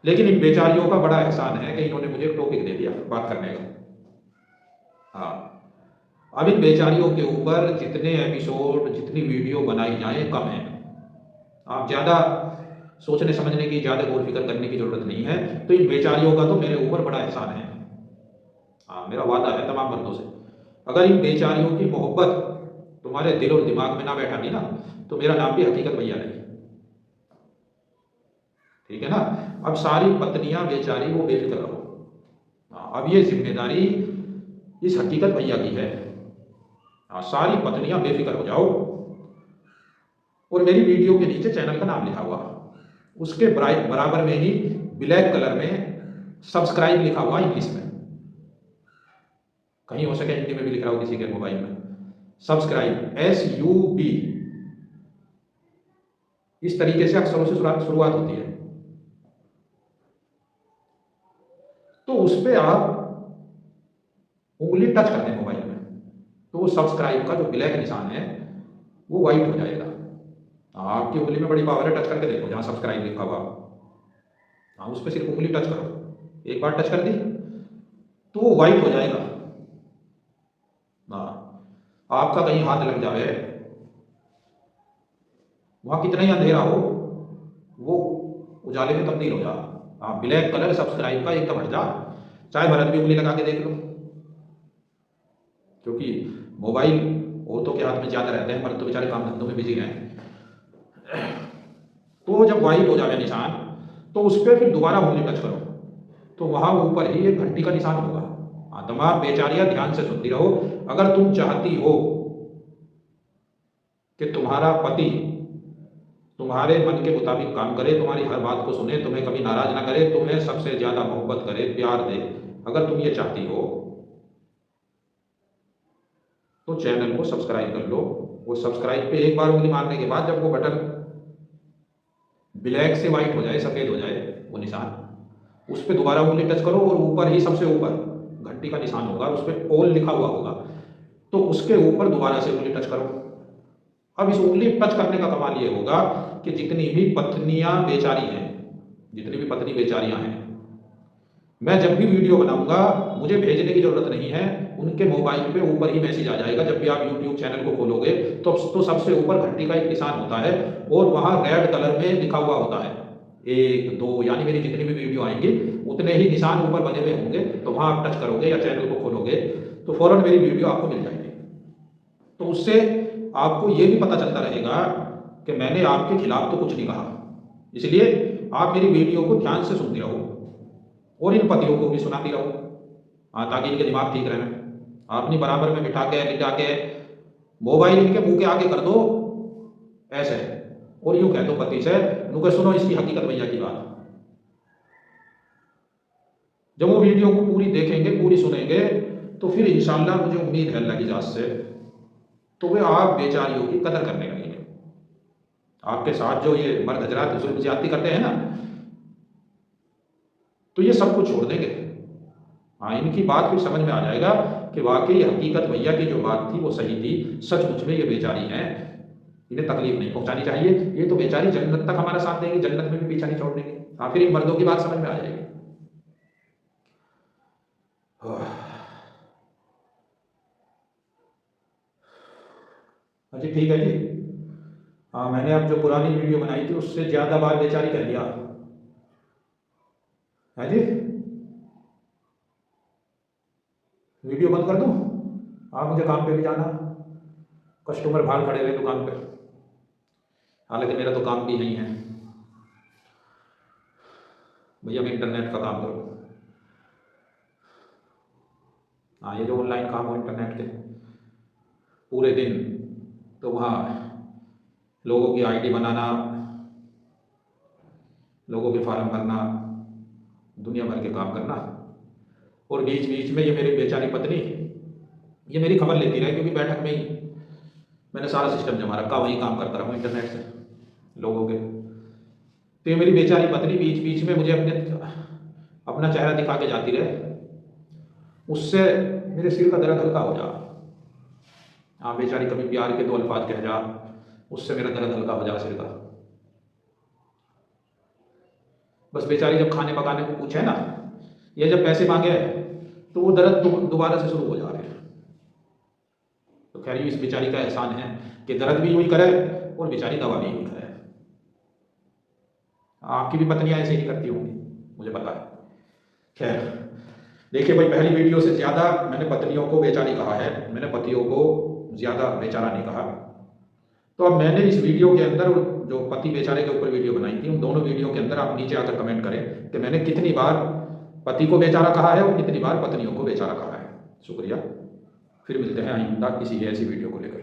A: लेकिन इन बेचारियों का बड़ा एहसान है कि इन्होंने मुझे एक टॉपिक दे दिया बात करने का। हाँ, अब इन बेचारियों के ऊपर जितने एपिसोड, जितनी वीडियो बनाई जाए कम है। आप ज़्यादा सोचने समझने की, ज़्यादा गौर फिक्र करने की जरूरत नहीं है। तो इन बेचारियों का तो मेरे ऊपर बड़ा एहसान है। हाँ, मेरा वादा है तमाम बंदों से, अगर इन बेचारियों की मोहब्बत तुम्हारे दिल और दिमाग में ना बैठा दी ना, तो मेरा नाम भी हकीकत भैया नहीं। ठीक है ना। अब सारी पत्नियां बेचारी वो बेफिक्र रहो। अब ये जिम्मेदारी इस हकीकत भैया की है। सारी पत्नियां बेफिक्र हो जाओ। और मेरी वीडियो के नीचे चैनल का नाम लिखा हुआ, उसके बराबर में ही ब्लैक कलर में सब्सक्राइब लिखा हुआ इंग्लिश में, कहीं हो सके हिंदी में भी लिख रहा हो किसी के मोबाइल में, सब्सक्राइब SUB, इस तरीके से अक्षरों से शुरुआत होती है। तो उस पर आप उंगली टच कर दें मोबाइल में, तो वो सब्सक्राइब का जो ब्लैक निशान है वो व्हाइट हो जाएगा। आपकी उंगली में बड़ी पावर है, टच करके देखो जहां सब्सक्राइब लिखा हुआ। हाँ, उस पर सिर्फ उंगली टच करो, एक बार टच कर दी तो वो व्हाइट हो जाएगा। हाँ, आपका कहीं हाथ लग जाए, वहां कितना ही अंधेरा हो वो उजाले में तब्दील हो जा। हाँ, ब्लैक कलर सब्सक्राइब का एकदम हट जा, चाहे भरत भी उंगली लगा के देख लो, क्योंकि मोबाइल औरतों के हाथ में ज्यादा रहते हैं, मर्द तो बेचारे काम धंधों में बिजी हैं। तो जब व्हाइट हो जाए निशान, तो उस पर फिर दोबारा उंगली टच करो, तो वहां ऊपर ही एक घंटी का निशान होगा। हाँ, तमाम बेचारियां ध्यान से सुनती रहो। अगर तुम चाहती हो कि तुम्हारा पति तुम्हारे मन के मुताबिक काम करे, तुम्हारी हर बात को सुने, तुम्हें कभी नाराज ना करे, तुम्हें सबसे ज्यादा मोहब्बत करे, प्यार दे, अगर तुम ये चाहती हो तो चैनल को सब्सक्राइब कर लो। वो सब्सक्राइब पे एक बार उंगली मारने के बाद जब वो बटन ब्लैक से व्हाइट हो जाए, सफेद हो जाए वो निशान, उस पर दोबारा उंगली टच करो और ऊपर ही सबसे ऊपर घंटी का निशान होगा, उस पर ऑल लिखा हुआ होगा, तो उसके ऊपर दोबारा से उंगली टच करो। अब इस उंगली टच करने का कमाल ये होगा कि जितनी भी पत्नियां बेचारी हैं, जितनी भी पत्नी बेचारियां हैं, मैं जब भी वीडियो बनाऊंगा मुझे भेजने की जरूरत नहीं है, उनके मोबाइल पे ऊपर ही मैसेज आ जाएगा। जब भी आप YouTube चैनल को खोलोगे तो सबसे ऊपर घंटी का एक निशान होता है और वहां रेड कलर में लिखा हुआ होता है 1 2, यानी मेरी जितनी भी वीडियो आएंगी उतने ही निशान ऊपर बने हुए होंगे। तो वहां आप टच करोगे या चैनल को खोलोगे तो फौरन मेरी वीडियो आपको मिल जाएगी। तो उससे आपको ये भी पता चलता रहेगा कि मैंने आपके खिलाफ तो कुछ नहीं कहा। इसलिए आप मेरी वीडियो को ध्यान से सुनती रहो और इन पतियों को भी सुनाती रहो, हाँ, ताकि इनके दिमाग ठीक रहे। आपनी बराबर में बिठा के लिटा के मोबाइल इनके मुंह के आगे कर दो ऐसे, और यूं कह दो पति से, नुके सुनो इसकी हकीकत भैया की बात। जब वो वीडियो को पूरी देखेंगे, पूरी सुनेंगे, तो फिर इंशाल्लाह मुझे उम्मीद है अल्लाह की जात से, तो वे आप बेचारियों की कदर करने लगेंगे। आपके साथ जो ये मर्द हजरात जुल्म ज्यादती करते हैं ना, तो ये सब कुछ छोड़ देंगे। हाँ, इनकी बात फिर समझ में आ जाएगा कि वाकई हकीकत भैया की जो बात थी वो सही थी, सचमुच में ये बेचारी हैं, इन्हें तकलीफ नहीं पहुंचानी चाहिए। ये तो बेचारी जन्नत तक हमारा साथ देंगी, जन्नत में भी पीछा नहीं छोड़ देंगे। हाँ, फिर इन मर्दों की बात समझ में आ जाएगी। अच्छा ठीक है जी। हाँ, मैंने अब जो पुरानी वीडियो बनाई थी उससे ज़्यादा बार बेचारी कह दिया है जी। वीडियो बंद कर दूँ? आप मुझे काम पे भी जाना, कस्टमर बाहर खड़े हुए दुकान पे, हालांकि मेरा तो काम भी नहीं है भैया, मैं इंटरनेट का काम करूँ। हाँ, ये जो ऑनलाइन काम हो इंटरनेट के पूरे दिन, तो वहाँ लोगों की आईडी बनाना, लोगों के फार्म भरना, दुनिया भर के काम करना, और बीच बीच में ये मेरी बेचारी पत्नी ये मेरी खबर लेती रहे, क्योंकि बैठक में ही मैंने सारा सिस्टम जमा रखा, वहीं काम करता रहा हूँ इंटरनेट से लोगों के। तो ये मेरी बेचारी पत्नी बीच बीच में मुझे अपना चेहरा दिखा के जाती रहे, उससे मेरे सिर का दर्द हल्का हो जा। हाँ, बेचारी कभी प्यार के दो अल्फाज कह जा, उससे मेरा दर्द हल्का हो जा सिर का। बस बेचारी जब खाने पकाने को पूछे ना, या जब पैसे मांगे, तो वो दर्द दोबारा से शुरू हो जा रहे हैं। तो खैर इस बेचारी का एहसान है कि दर्द भी यूँ ही करे और बेचारी दवा भी यूँ करे। आपकी भी पत्नियां ऐसे ही करती होंगी, मुझे पता है। खैर देखिए भाई, पहली वीडियो से ज़्यादा मैंने पत्नियों को बेचारी कहा है, मैंने पतियों को ज़्यादा बेचारा नहीं कहा। तो अब मैंने इस वीडियो के अंदर जो पति बेचारे के ऊपर वीडियो बनाई थी, उन दोनों वीडियो के अंदर आप नीचे आकर कमेंट करें कि मैंने कितनी बार पति को बेचारा कहा है और कितनी बार पत्नियों को बेचारा कहा है। शुक्रिया। फिर मिलते हैं आइंदा किसी ऐसी वीडियो को लेकर।